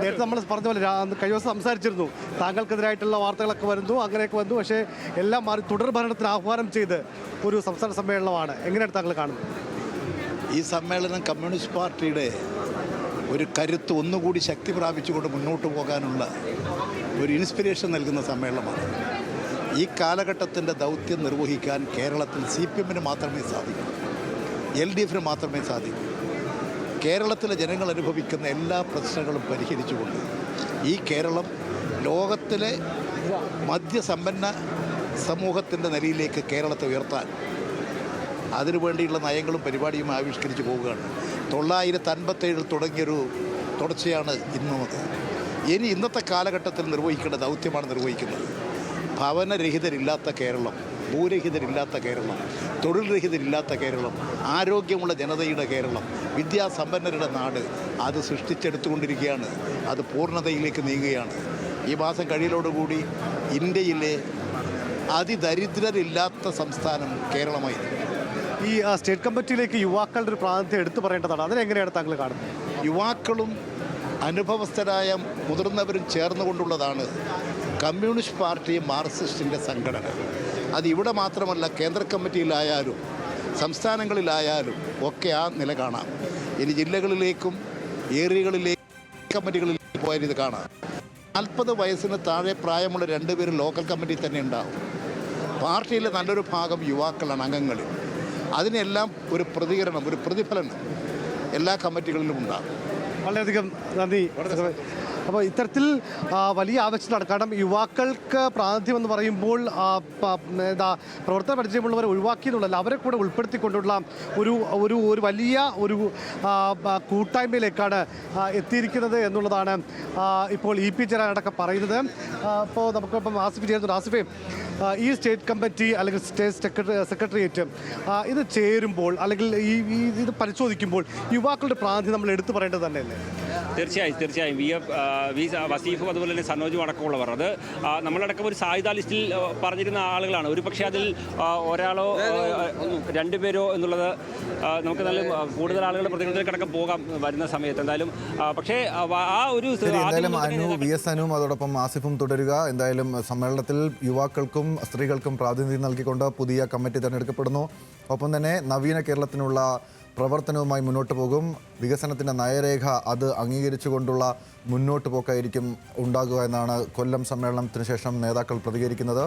നേരത്തെ നമ്മൾ പറഞ്ഞ പോലെ കഴിഞ്ഞ ദിവസം സംസാരിച്ചിരുന്നു, താങ്കൾക്കെതിരായിട്ടുള്ള വാർത്തകളൊക്കെ വരുന്നു, അങ്ങനെയൊക്കെ വന്നു. പക്ഷേ എല്ലാം മാറി തുടർ ഭരണത്തിന് ആഹ്വാനം ചെയ്ത് ഒരു സംസ്ഥാന സമ്മേളനമാണ്. എങ്ങനെയാണ് താങ്കൾ കാണുന്നത്? ഈ സമ്മേളനം കമ്മ്യൂണിസ്റ്റ് പാർട്ടിയുടെ ഒരു കരുത്ത് ഒന്നുകൂടി ശക്തി പ്രാപിച്ചുകൊണ്ട് മുന്നോട്ട് പോകാനുള്ള ഒരു ഇൻസ്പിരേഷൻ നൽകുന്ന സമ്മേളനമാണ്. ഈ കാലഘട്ടത്തിൻ്റെ ദൗത്യം നിർവഹിക്കാൻ കേരളത്തിൽ CPM മാത്രമേ സാധിക്കൂ, LDF മാത്രമേ സാധിക്കൂ. കേരളത്തിലെ ജനങ്ങൾ അനുഭവിക്കുന്ന എല്ലാ പ്രശ്നങ്ങളും പരിഹരിച്ചുകൊണ്ട് ഈ കേരളം ലോകത്തിലെ മധ്യസമ്പന്ന സമൂഹത്തിൻ്റെ നിലയിലേക്ക് കേരളത്തെ ഉയർത്താൻ അതിനുവേണ്ടിയുള്ള നയങ്ങളും പരിപാടിയും ആവിഷ്കരിച്ച് പോവുകയാണ്. 957 തുടങ്ങിയൊരു തുടർച്ചയാണ് ഇന്നത്. ഇന്നത്തെ കാലഘട്ടത്തിൽ നിർവഹിക്കേണ്ട ദൗത്യമാണ് നിർവഹിക്കുന്നത്. ഭവനരഹിതരില്ലാത്ത കേരളം, ഭൂരഹിതരില്ലാത്ത കേരളം, തൊഴിൽ രഹിതരില്ലാത്ത കേരളം, ആരോഗ്യമുള്ള ജനതയുടെ കേരളം, വിദ്യാസമ്പന്നരുടെ നാട്, അത് സൃഷ്ടിച്ചെടുത്തുകൊണ്ടിരിക്കുകയാണ്. അത് പൂർണ്ണതയിലേക്ക് നീങ്ങുകയാണ്. ഈ മാസം കഴിയലോടുകൂടി ഇന്ത്യയിലെ അതിദരിദ്രരില്ലാത്ത സംസ്ഥാനം കേരളമായിരിക്കും. ഈ സ്റ്റേറ്റ് കമ്മിറ്റിയിലേക്ക് യുവാക്കളുടെ ഒരു പ്രാതിനിധ്യം എടുത്തു പറയേണ്ടതാണ്. അതിനെങ്ങനെയാണ് താങ്കൾ കാണുന്നത്? യുവാക്കളും അനുഭവസ്ഥരായ മുതിർന്നവരും ചേർന്നുകൊണ്ടുള്ളതാണ് കമ്മ്യൂണിസ്റ്റ് പാർട്ടി മാർക്സിസ്റ്റിൻ്റെ സംഘടന. അത് ഇവിടെ മാത്രമല്ല, കേന്ദ്ര കമ്മിറ്റിയിലായാലും സംസ്ഥാനങ്ങളിലായാലും ഒക്കെ ആ നില കാണാം. ഇനി ജില്ലകളിലേക്കും ഏരിയകളിലേക്കും കമ്മിറ്റികളിലേക്ക് പോയാൽ ഇത് കാണാം. 40 വയസ്സിന് താഴെ പ്രായമുള്ള 2 പേര് ലോക്കൽ കമ്മിറ്റി തന്നെ ഉണ്ടാവും. പാർട്ടിയിലെ നല്ലൊരു ഭാഗം യുവാക്കളാണ് അംഗങ്ങളിൽ. അതിനെല്ലാം ഒരു പ്രതികരണം, ഒരു പ്രതിഫലനം എല്ലാ കമ്മിറ്റികളിലും ഉണ്ടാകും. വളരെയധികം നന്ദി. അപ്പോൾ ഇത്തരത്തിൽ വലിയ ആവശ്യത്തിലാണ്. കാരണം യുവാക്കൾക്ക് പ്രാതിനിധ്യം എന്ന് പറയുമ്പോൾ പ്രവർത്തന പരിചയമുള്ളവരെ ഒഴിവാക്കിയെന്നുള്ളതല്ല, അവരെ കൂടെ ഉൾപ്പെടുത്തിക്കൊണ്ടുള്ള ഒരു വലിയ ഒരു കൂട്ടായ്മയിലേക്കാണ് എത്തിയിരിക്കുന്നത് എന്നുള്ളതാണ് ഇപ്പോൾ EP ജയരാജൻ അടക്കം പറയുന്നത്. അപ്പോൾ നമുക്കിപ്പം ആസിഫ് ചേർന്നു. ആസിഫെ, ഈ സ്റ്റേറ്റ് കമ്മിറ്റി അല്ലെങ്കിൽ സ്റ്റേറ്റ് സെക്രട്ടേറിയറ്റ് ഇത് ചേരുമ്പോൾ അല്ലെങ്കിൽ ഇത് പരിശോധിക്കുമ്പോൾ യുവാക്കളുടെ പ്രാതിനിധ്യം നമ്മൾ എടുത്തു പറയേണ്ടത് തന്നെയല്ലേ? തീർച്ചയായും വി വസീഫും അതുപോലെ തന്നെ സനോജും അടക്കമുള്ളവർ, അത് നമ്മളടക്കം ഒരു സാധ്യതാ ലിസ്റ്റിൽ പറഞ്ഞിരുന്ന ആളുകളാണ്. ഒരു പക്ഷേ അതിൽ ഒരാളോ 2 പേരോ എന്നുള്ളത് നമുക്ക് നല്ല കൂടുതൽ ആളുകളുടെ പ്രതിനിധികൾക്കടക്കം പോകാം വരുന്ന സമയത്ത് എന്തായാലും. പക്ഷേ ആ ഒരു VS അനുവും അതോടൊപ്പം ആസിഫും തുടരുക. എന്തായാലും സമ്മേളനത്തിൽ യുവാക്കൾക്കും സ്ത്രീകൾക്കും പ്രാതിനിധ്യം നൽകിക്കൊണ്ട് പുതിയ കമ്മിറ്റി തിരഞ്ഞെടുക്കപ്പെടുന്നു. ഒപ്പം തന്നെ നവീന കേരളത്തിനുള്ള പ്രവർത്തനവുമായി മുന്നോട്ട് പോകും. വികസനത്തിൻ്റെ നയരേഖ അത് അംഗീകരിച്ചുകൊണ്ടുള്ള മുന്നോട്ട് പോക്കായിരിക്കും ഉണ്ടാകുക എന്നാണ് കൊല്ലം സമ്മേളനത്തിന് ശേഷം നേതാക്കൾ പ്രതികരിക്കുന്നത്.